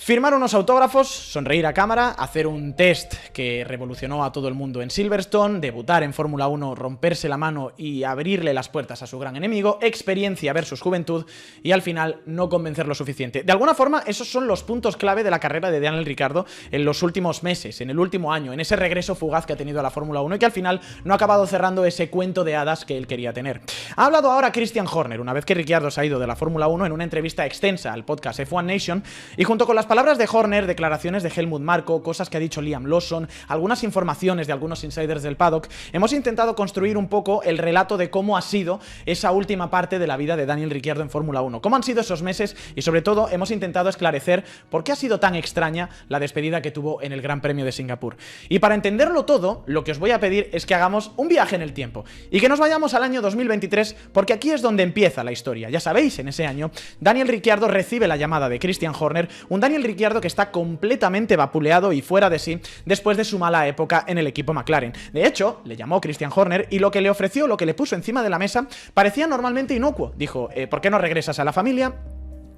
Firmar unos autógrafos, sonreír a cámara, hacer un test que revolucionó a todo el mundo en Silverstone, debutar en Fórmula 1, romperse la mano y abrirle las puertas a su gran enemigo, experiencia versus juventud y al final no convencer lo suficiente. De alguna forma, esos son los puntos clave de la carrera de Daniel Ricciardo en los últimos meses, en el último año, en ese regreso fugaz que ha tenido a la Fórmula 1 y que al final no ha acabado cerrando ese cuento de hadas que él quería tener. Ha hablado ahora Christian Horner, una vez que Ricciardo se ha ido de la Fórmula 1, en una entrevista extensa al podcast F1 Nation, y junto con las palabras de Horner, declaraciones de Helmut Marko, cosas que ha dicho Liam Lawson, algunas informaciones de algunos insiders del paddock, hemos intentado construir un poco el relato de cómo ha sido esa última parte de la vida de Daniel Ricciardo en Fórmula 1, cómo han sido esos meses y sobre todo hemos intentado esclarecer por qué ha sido tan extraña la despedida que tuvo en el Gran Premio de Singapur. Y para entenderlo todo, lo que os voy a pedir es que hagamos un viaje en el tiempo y que nos vayamos al año 2023, porque aquí es donde empieza la historia. Ya sabéis, en ese año, Daniel Ricciardo recibe la llamada de Christian Horner, un Daniel Ricciardo que está completamente vapuleado y fuera de sí después de su mala época en el equipo McLaren. De hecho, le llamó Christian Horner y lo que le ofreció, lo que le puso encima de la mesa, parecía normalmente inocuo. Dijo, ¿por qué no regresas a la familia?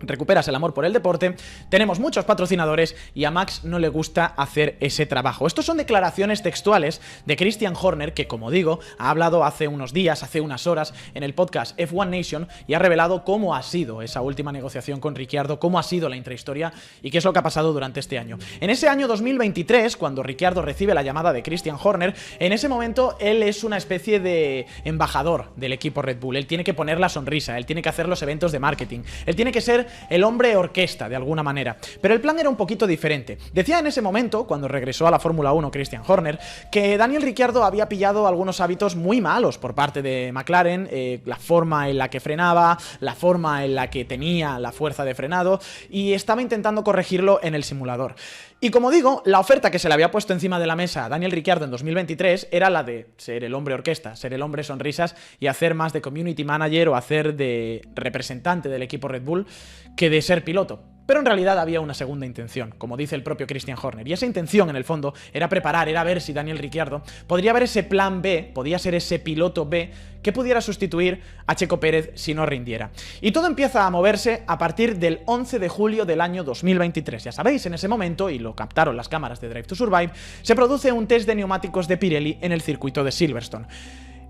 Recuperas el amor por el deporte, tenemos muchos patrocinadores y a Max no le gusta hacer ese trabajo. Estos son declaraciones textuales de Christian Horner que, como digo, ha hablado hace unos días, hace unas horas en el podcast F1 Nation y ha revelado cómo ha sido esa última negociación con Ricciardo, cómo ha sido la intrahistoria y qué es lo que ha pasado durante este año. En ese año 2023, cuando Ricciardo recibe la llamada de Christian Horner, en ese momento él es una especie de embajador del equipo Red Bull. Él tiene que poner la sonrisa, él tiene que hacer los eventos de marketing, él tiene que ser el hombre orquesta, de alguna manera. Pero el plan era un poquito diferente. Decía en ese momento, cuando regresó a la Fórmula 1 Christian Horner, que Daniel Ricciardo había pillado algunos hábitos muy malos por parte de McLaren, la forma en la que frenaba, la forma en la que tenía la fuerza de frenado, y estaba intentando corregirlo en el simulador. Y como digo, la oferta que se le había puesto encima de la mesa a Daniel Ricciardo en 2023 era la de ser el hombre orquesta, ser el hombre sonrisas y hacer más de community manager o hacer de representante del equipo Red Bull que de ser piloto. Pero en realidad había una segunda intención, como dice el propio Christian Horner, y esa intención en el fondo era preparar, era ver si Daniel Ricciardo podría haber ese plan B, podía ser ese piloto B que pudiera sustituir a Checo Pérez si no rindiera. Y todo empieza a moverse a partir del 11 de julio del año 2023. Ya sabéis, en ese momento, y lo captaron las cámaras de Drive to Survive, se produce un test de neumáticos de Pirelli en el circuito de Silverstone.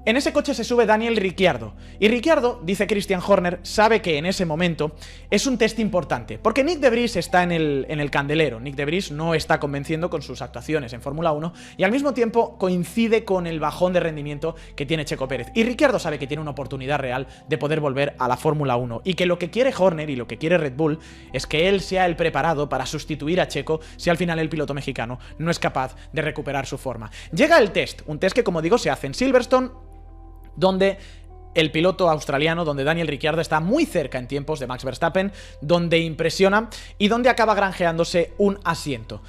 En ese coche se sube Daniel Ricciardo, y Ricciardo, dice Christian Horner, sabe que en ese momento es un test importante, porque Nyck de Vries está en el candelero. Nyck de Vries no está convenciendo con sus actuaciones en Fórmula 1, y al mismo tiempo coincide con el bajón de rendimiento que tiene Checo Pérez. Y Ricciardo sabe que tiene una oportunidad real de poder volver a la Fórmula 1, y que lo que quiere Horner y lo que quiere Red Bull es que él sea el preparado para sustituir a Checo si al final el piloto mexicano no es capaz de recuperar su forma. Llega el test, un test que, como digo, se hace en Silverstone, donde el piloto australiano, donde Daniel Ricciardo está muy cerca en tiempos de Max Verstappen, donde impresiona y donde acaba granjeándose un asiento.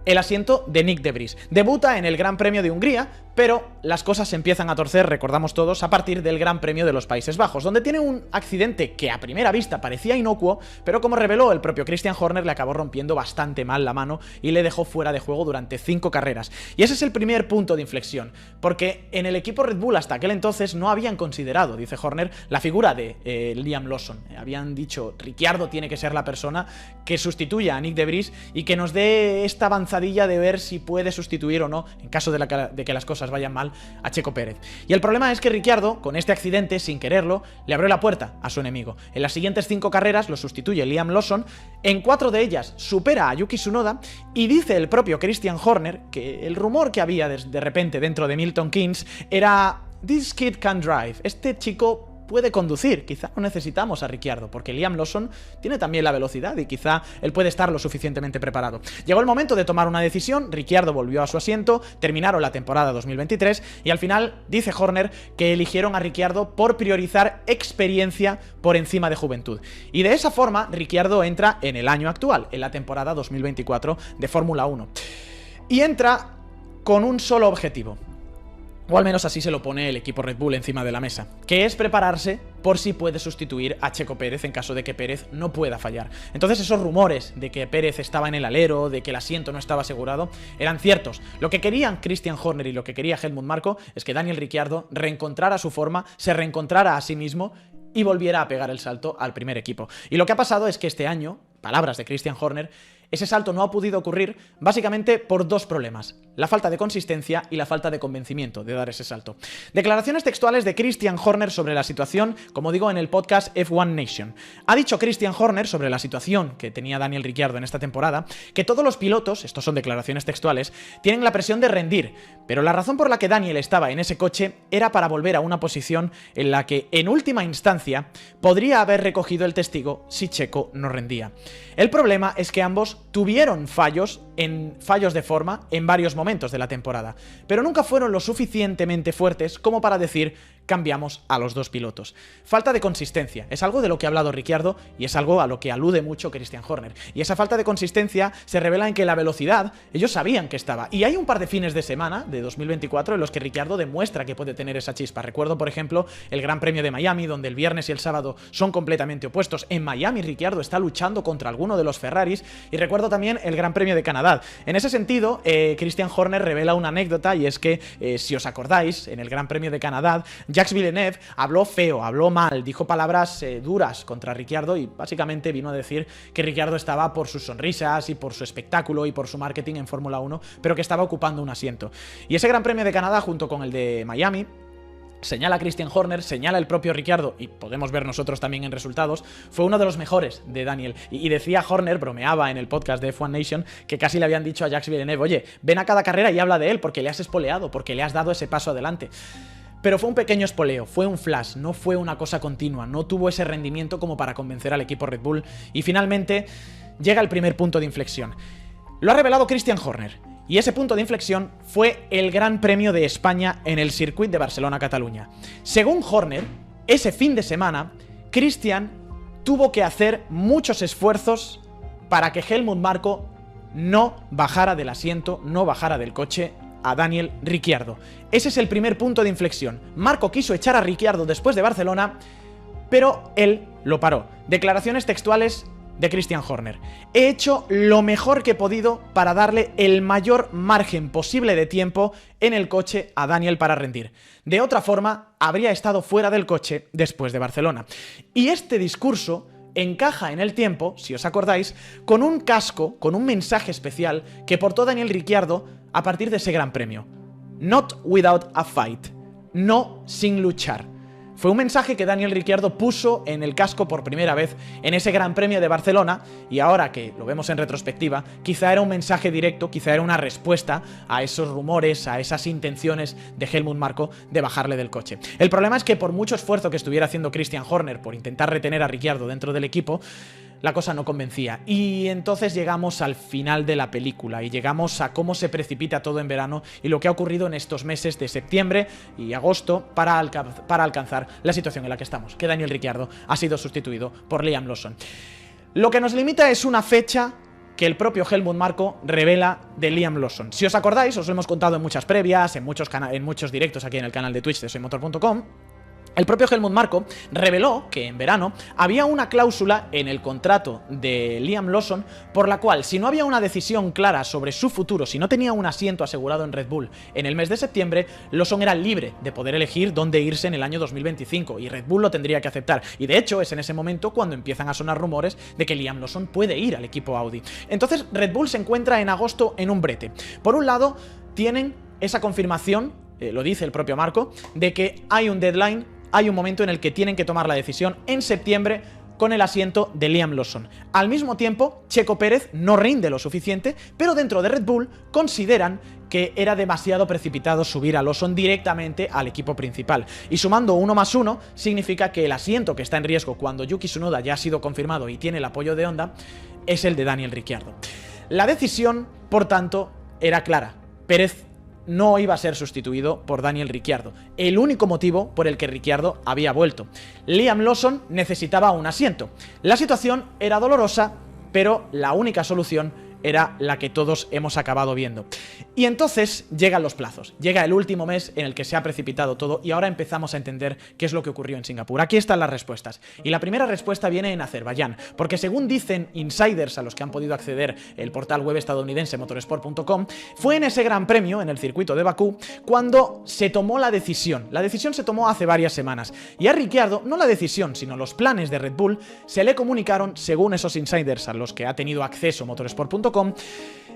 El asiento de Nyck de Vries. Debuta en el Gran Premio de Hungría, pero las cosas se empiezan a torcer, recordamos todos, a partir del Gran Premio de los Países Bajos, donde tiene un accidente que a primera vista parecía inocuo, pero como reveló el propio Christian Horner, le acabó rompiendo bastante mal la mano y le dejó fuera de juego durante 5 carreras. Y ese es el primer punto de inflexión, porque en el equipo Red Bull hasta aquel entonces no habían considerado, dice Horner, la figura de Liam Lawson. Habían dicho, Ricciardo tiene que ser la persona que sustituya a Nyck de Vries y que nos dé esta avanzadilla de ver si puede sustituir o no, en caso de que las cosas vayan mal, a Checo Pérez. Y el problema es que Ricciardo, con este accidente, sin quererlo, le abrió la puerta a su enemigo. En las siguientes 5 carreras lo sustituye Liam Lawson, en 4 de ellas supera a Yuki Tsunoda, y dice el propio Christian Horner que el rumor que había de repente dentro de Milton Keynes era "This kid can drive", este chico puede conducir, quizá no necesitamos a Ricciardo, porque Liam Lawson tiene también la velocidad y quizá él puede estar lo suficientemente preparado. Llegó el momento de tomar una decisión, Ricciardo volvió a su asiento, terminaron la temporada 2023 y al final dice Horner que eligieron a Ricciardo por priorizar experiencia por encima de juventud. Y de esa forma Ricciardo entra en el año actual, en la temporada 2024 de Fórmula 1. Y entra con un solo objetivo. O al menos así se lo pone el equipo Red Bull encima de la mesa, que es prepararse por si puede sustituir a Checo Pérez en caso de que Pérez no pueda fallar. Entonces esos rumores de que Pérez estaba en el alero, de que el asiento no estaba asegurado, eran ciertos. Lo que querían Christian Horner y lo que quería Helmut Marko es que Daniel Ricciardo reencontrara su forma, se reencontrara a sí mismo y volviera a pegar el salto al primer equipo. Y lo que ha pasado es que este año, palabras de Christian Horner, ese salto no ha podido ocurrir básicamente por dos problemas: la falta de consistencia y la falta de convencimiento de dar ese salto. Declaraciones textuales de Christian Horner sobre la situación, como digo, en el podcast F1 Nation. Ha dicho Christian Horner sobre la situación que tenía Daniel Ricciardo en esta temporada, que todos los pilotos, estos son declaraciones textuales, tienen la presión de rendir, pero la razón por la que Daniel estaba en ese coche era para volver a una posición en la que, en última instancia, podría haber recogido el testigo si Checo no rendía. El problema es que ambos tuvieron fallos de forma en varios momentos de la temporada, pero nunca fueron lo suficientemente fuertes como para decir cambiamos a los dos pilotos. Falta de consistencia, es algo de lo que ha hablado Ricciardo y es algo a lo que alude mucho Christian Horner. Y esa falta de consistencia se revela en que la velocidad, ellos sabían que estaba. Y hay un par de fines de semana de 2024 en los que Ricciardo demuestra que puede tener esa chispa. Recuerdo, por ejemplo, el Gran Premio de Miami, donde el viernes y el sábado son completamente opuestos. En Miami, Ricciardo está luchando contra alguno de los Ferraris. Y recuerdo también el Gran Premio de Canadá. En ese sentido, Christian Horner revela una anécdota, y es que, si os acordáis, en el Gran Premio de Canadá, Jacques Villeneuve habló feo, habló mal, dijo palabras duras contra Ricciardo y básicamente vino a decir que Ricciardo estaba por sus sonrisas y por su espectáculo y por su marketing en Fórmula 1, pero que estaba ocupando un asiento. Y ese Gran Premio de Canadá, junto con el de Miami, señala Christian Horner, señala el propio Ricciardo, y podemos ver nosotros también en resultados, fue uno de los mejores de Daniel. Y decía Horner, bromeaba en el podcast de F1 Nation, que casi le habían dicho a Jacques Villeneuve: oye, ven a cada carrera y habla de él, porque le has espoleado, porque le has dado ese paso adelante. Pero fue un pequeño espoleo, fue un flash, no fue una cosa continua, no tuvo ese rendimiento como para convencer al equipo Red Bull, y finalmente llega el primer punto de inflexión. Lo ha revelado Christian Horner, y ese punto de inflexión fue el Gran Premio de España en el circuito de Barcelona-Cataluña. Según Horner, ese fin de semana, Christian tuvo que hacer muchos esfuerzos para que Helmut Marko no bajara del asiento, no bajara del coche a Daniel Ricciardo. Ese es el primer punto de inflexión. Marko quiso echar a Ricciardo después de Barcelona, pero él lo paró. Declaraciones textuales de Christian Horner: he hecho lo mejor que he podido para darle el mayor margen posible de tiempo en el coche a Daniel para rendir. De otra forma, habría estado fuera del coche después de Barcelona. Y este discurso encaja en el tiempo, si os acordáis, con un casco, con un mensaje especial que portó Daniel Ricciardo a partir de ese Gran Premio. Not without a fight. No sin luchar. Fue un mensaje que Daniel Ricciardo puso en el casco por primera vez en ese Gran Premio de Barcelona, y ahora que lo vemos en retrospectiva, quizá era un mensaje directo, quizá era una respuesta a esos rumores, a esas intenciones de Helmut Marko de bajarle del coche. El problema es que, por mucho esfuerzo que estuviera haciendo Christian Horner por intentar retener a Ricciardo dentro del equipo, la cosa no convencía. Y entonces llegamos al final de la película y llegamos a cómo se precipita todo en verano y lo que ha ocurrido en estos meses de septiembre y agosto para alcanzar la situación en la que estamos, que Daniel Ricciardo ha sido sustituido por Liam Lawson. Lo que nos limita es una fecha que el propio Helmut Marko revela de Liam Lawson. Si os acordáis, os lo hemos contado en muchas previas, en muchos directos aquí en el canal de Twitch de soymotor.com. El propio Helmut Marko reveló que en verano había una cláusula en el contrato de Liam Lawson por la cual, si no había una decisión clara sobre su futuro, si no tenía un asiento asegurado en Red Bull en el mes de septiembre, Lawson era libre de poder elegir dónde irse en el año 2025 y Red Bull lo tendría que aceptar. Y de hecho es en ese momento cuando empiezan a sonar rumores de que Liam Lawson puede ir al equipo Audi. Entonces Red Bull se encuentra en agosto en un brete. Por un lado, tienen esa confirmación, lo dice el propio Marko, de que hay un deadline, hay un momento en el que tienen que tomar la decisión en septiembre con el asiento de Liam Lawson. Al mismo tiempo, Checo Pérez no rinde lo suficiente, pero dentro de Red Bull consideran que era demasiado precipitado subir a Lawson directamente al equipo principal. Y sumando 1 más 1, significa que el asiento que está en riesgo cuando Yuki Tsunoda ya ha sido confirmado y tiene el apoyo de Honda es el de Daniel Ricciardo. La decisión, por tanto, era clara. Pérez no iba a ser sustituido por Daniel Ricciardo, el único motivo por el que Ricciardo había vuelto. Liam Lawson necesitaba un asiento. La situación era dolorosa, pero la única solución era la que todos hemos acabado viendo. Y entonces llegan los plazos, llega el último mes en el que se ha precipitado todo y ahora empezamos a entender qué es lo que ocurrió en Singapur. Aquí están las respuestas. Y la primera respuesta viene en Azerbaiyán, porque según dicen insiders a los que han podido acceder el portal web estadounidense motorsport.com, fue en ese Gran Premio, en el circuito de Bakú, cuando se tomó la decisión. La decisión se tomó hace varias semanas. Y a Ricciardo, no la decisión, sino los planes de Red Bull, se le comunicaron, según esos insiders a los que ha tenido acceso motorsport.com, Motorsport.com,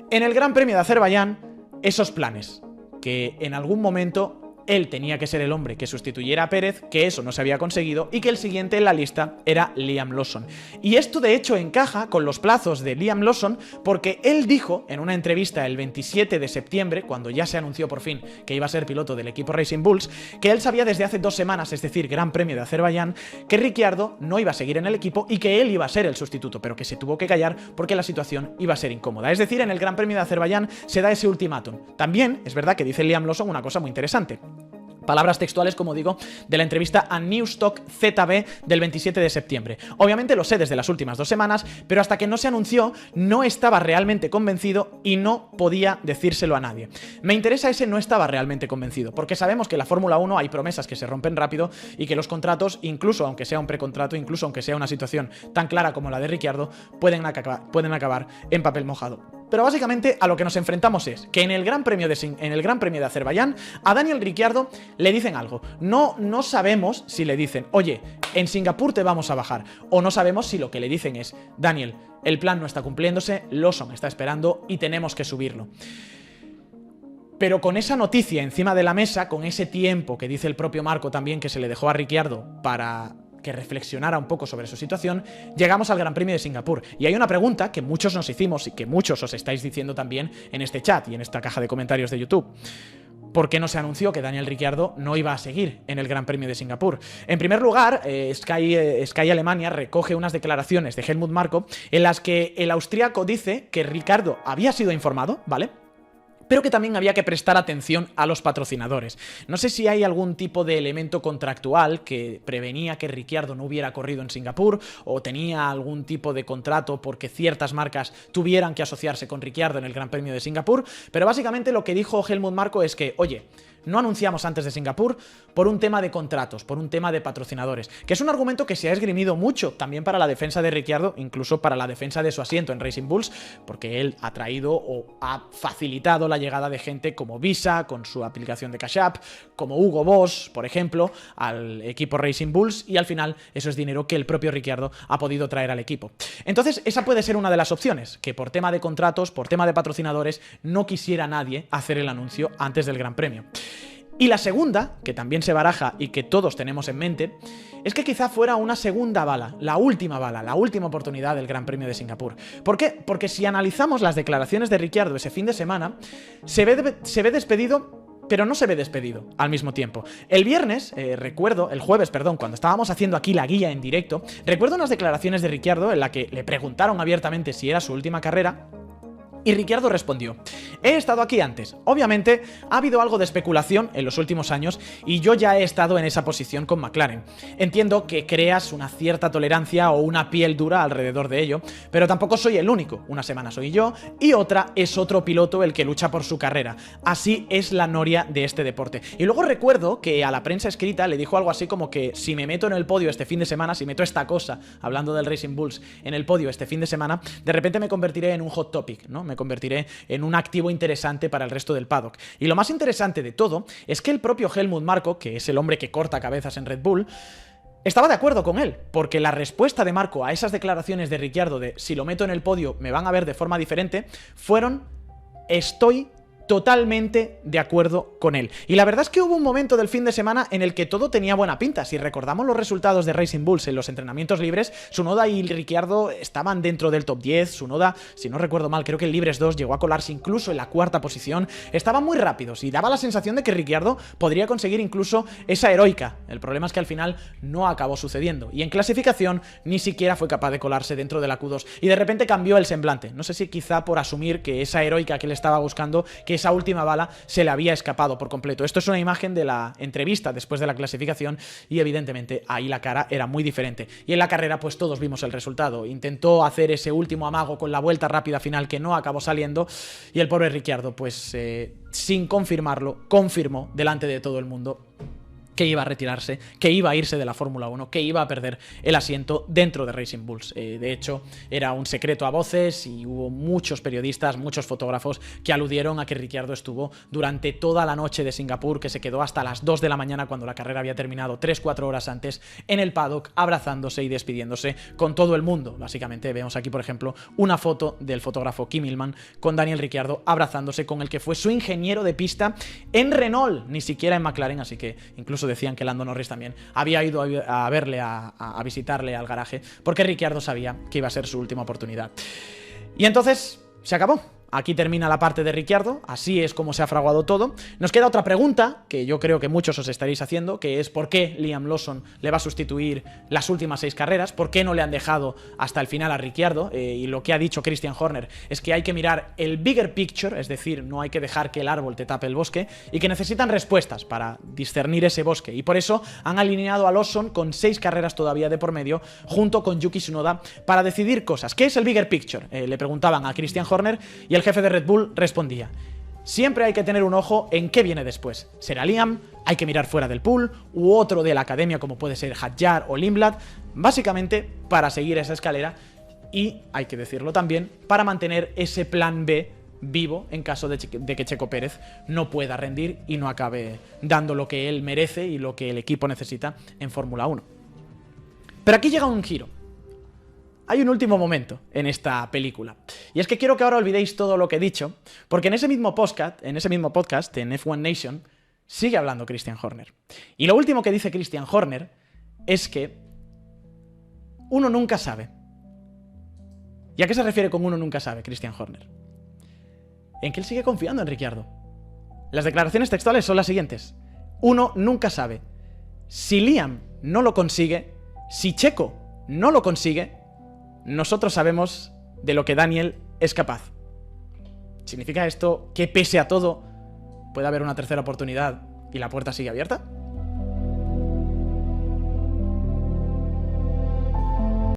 en el Gran Premio de Azerbaiyán, esos planes, que en algún momento él tenía que ser el hombre que sustituyera a Pérez, que eso no se había conseguido y que el siguiente en la lista era Liam Lawson. Y esto de hecho encaja con los plazos de Liam Lawson porque él dijo en una entrevista el 27 de septiembre, cuando ya se anunció por fin que iba a ser piloto del equipo Racing Bulls, que él sabía desde hace 2 semanas, es decir, Gran Premio de Azerbaiyán, que Ricciardo no iba a seguir en el equipo y que él iba a ser el sustituto, pero que se tuvo que callar porque la situación iba a ser incómoda. Es decir, en el Gran Premio de Azerbaiyán se da ese ultimátum. También es verdad que dice Liam Lawson una cosa muy interesante. Palabras textuales, como digo, de la entrevista a Newstalk ZB del 27 de septiembre. Obviamente lo sé desde las últimas 2 semanas, pero hasta que no se anunció no estaba realmente convencido y no podía decírselo a nadie. Me interesa ese no estaba realmente convencido, porque sabemos que en la Fórmula 1 hay promesas que se rompen rápido y que los contratos, incluso aunque sea un precontrato, incluso aunque sea una situación tan clara como la de Ricciardo, pueden acabar en papel mojado. Pero básicamente a lo que nos enfrentamos es que en el Gran Premio de Azerbaiyán a Daniel Ricciardo le dicen algo. No sabemos si le dicen, oye, en Singapur te vamos a bajar. O no sabemos si lo que le dicen es, Daniel, el plan no está cumpliéndose, Lawson está esperando y tenemos que subirlo. Pero con esa noticia encima de la mesa, con ese tiempo que dice el propio Marco también que se le dejó a Ricciardo para que reflexionara un poco sobre su situación, llegamos al Gran Premio de Singapur. Y hay una pregunta que muchos nos hicimos y que muchos os estáis diciendo también en este chat y en esta caja de comentarios de YouTube. ¿Por qué no se anunció que Daniel Ricciardo no iba a seguir en el Gran Premio de Singapur? En primer lugar, Sky Alemania recoge unas declaraciones de Helmut Marko en las que el austríaco dice que Ricciardo había sido informado, ¿vale?, pero que también había que prestar atención a los patrocinadores. No sé si hay algún tipo de elemento contractual que prevenía que Ricciardo no hubiera corrido en Singapur o tenía algún tipo de contrato porque ciertas marcas tuvieran que asociarse con Ricciardo en el Gran Premio de Singapur, pero básicamente lo que dijo Helmut Marko es que, oye, no anunciamos antes de Singapur por un tema de contratos, por un tema de patrocinadores, que es un argumento que se ha esgrimido mucho también para la defensa de Ricciardo, incluso para la defensa de su asiento en Racing Bulls, porque él ha traído o ha facilitado la llegada de gente como Visa, con su aplicación de Cash App, como Hugo Boss, por ejemplo, al equipo Racing Bulls, y al final eso es dinero que el propio Ricciardo ha podido traer al equipo. Entonces, esa puede ser una de las opciones, que por tema de contratos, por tema de patrocinadores, no quisiera nadie hacer el anuncio antes del Gran Premio. Y la segunda, que también se baraja y que todos tenemos en mente, es que quizá fuera una segunda bala, la última oportunidad del Gran Premio de Singapur. ¿Por qué? Porque si analizamos las declaraciones de Ricciardo ese fin de semana, se ve despedido, pero no se ve despedido al mismo tiempo. El jueves, cuando estábamos haciendo aquí la guía en directo, recuerdo unas declaraciones de Ricciardo en la que le preguntaron abiertamente si era su última carrera. Y Ricciardo respondió: he estado aquí antes. Obviamente ha habido algo de especulación en los últimos años y yo ya he estado en esa posición con McLaren. Entiendo que creas una cierta tolerancia o una piel dura alrededor de ello, pero tampoco soy el único. Una semana soy yo y otra es otro piloto el que lucha por su carrera. Así es la noria de este deporte. Y luego recuerdo que a la prensa escrita le dijo algo así como que si me meto en el podio este fin de semana, si meto esta cosa, hablando del Racing Bulls, en el podio este fin de semana, de repente me convertiré en un hot topic, ¿no? Me convertiré en un activo interesante para el resto del paddock. Y lo más interesante de todo es que el propio Helmut Marko, que es el hombre que corta cabezas en Red Bull, estaba de acuerdo con él, porque la respuesta de Marko a esas declaraciones de Ricciardo de si lo meto en el podio me van a ver de forma diferente, fueron: estoy totalmente de acuerdo con él. Y la verdad es que hubo un momento del fin de semana en el que todo tenía buena pinta. Si recordamos los resultados de Racing Bulls en los entrenamientos libres, Tsunoda y Ricciardo estaban dentro del top 10. Tsunoda, si no recuerdo mal, creo que en libres 2 llegó a colarse incluso en la 4ª posición. Estaban muy rápidos y daba la sensación de que Ricciardo podría conseguir incluso esa heroica. El problema es que al final no acabó sucediendo y en clasificación ni siquiera fue capaz de colarse dentro de la Q2 y de repente cambió el semblante. No sé si quizá por asumir que esa heroica que él estaba buscando, que esa última bala se le había escapado por completo. Esto es una imagen de la entrevista después de la clasificación y evidentemente ahí la cara era muy diferente. Y en la carrera pues todos vimos el resultado. Intentó hacer ese último amago con la vuelta rápida final que no acabó saliendo y el pobre Ricciardo pues sin confirmarlo, confirmó delante de todo el mundo que iba a retirarse, que iba a irse de la Fórmula 1, que iba a perder el asiento dentro de Racing Bulls. De hecho, era un secreto a voces y hubo muchos periodistas, muchos fotógrafos que aludieron a que Ricciardo estuvo durante toda la noche de Singapur, que se quedó hasta las 2 de la mañana cuando la carrera había terminado, 3-4 horas antes, en el paddock, abrazándose y despidiéndose con todo el mundo. Básicamente vemos aquí, por ejemplo, una foto del fotógrafo Kim Illman con Daniel Ricciardo abrazándose con el que fue su ingeniero de pista en Renault, ni siquiera en McLaren, así que incluso decían que Lando Norris también había ido a verle, a visitarle al garaje, porque Ricciardo sabía que iba a ser su última oportunidad. Y entonces se acabó. Aquí termina la parte de Ricciardo, así es como se ha fraguado todo. Nos queda otra pregunta, que yo creo que muchos os estaréis haciendo, que es ¿por qué Liam Lawson le va a sustituir las últimas 6 carreras? ¿Por qué no le han dejado hasta el final a Ricciardo? Y lo que ha dicho Christian Horner es que hay que mirar el bigger picture, es decir, no hay que dejar que el árbol te tape el bosque, y que necesitan respuestas para discernir ese bosque. Y por eso han alineado a Lawson con 6 carreras todavía de por medio, junto con Yuki Tsunoda, para decidir cosas. ¿Qué es el bigger picture? Le preguntaban a Christian Horner y el jefe de Red Bull respondía: siempre hay que tener un ojo en qué viene después. ¿Será Liam? ¿Hay que mirar fuera del pool? ¿U otro de la academia como puede ser Hadjar o Lindblad? Básicamente para seguir esa escalera y, hay que decirlo también, para mantener ese plan B vivo en caso de que Checo Pérez no pueda rendir y no acabe dando lo que él merece y lo que el equipo necesita en Fórmula 1. Pero aquí llega un giro. Hay un último momento en esta película. Y es que quiero que ahora olvidéis todo lo que he dicho, porque en ese mismo podcast, en F1 Nation, sigue hablando Christian Horner. Y lo último que dice Christian Horner es que uno nunca sabe. ¿Y a qué se refiere con uno nunca sabe, Christian Horner? En que él sigue confiando en Ricciardo. Las declaraciones textuales son las siguientes: uno nunca sabe. Si Liam no lo consigue, si Checo no lo consigue, nosotros sabemos de lo que Daniel es capaz. ¿Significa esto que pese a todo puede haber una tercera oportunidad y la puerta sigue abierta?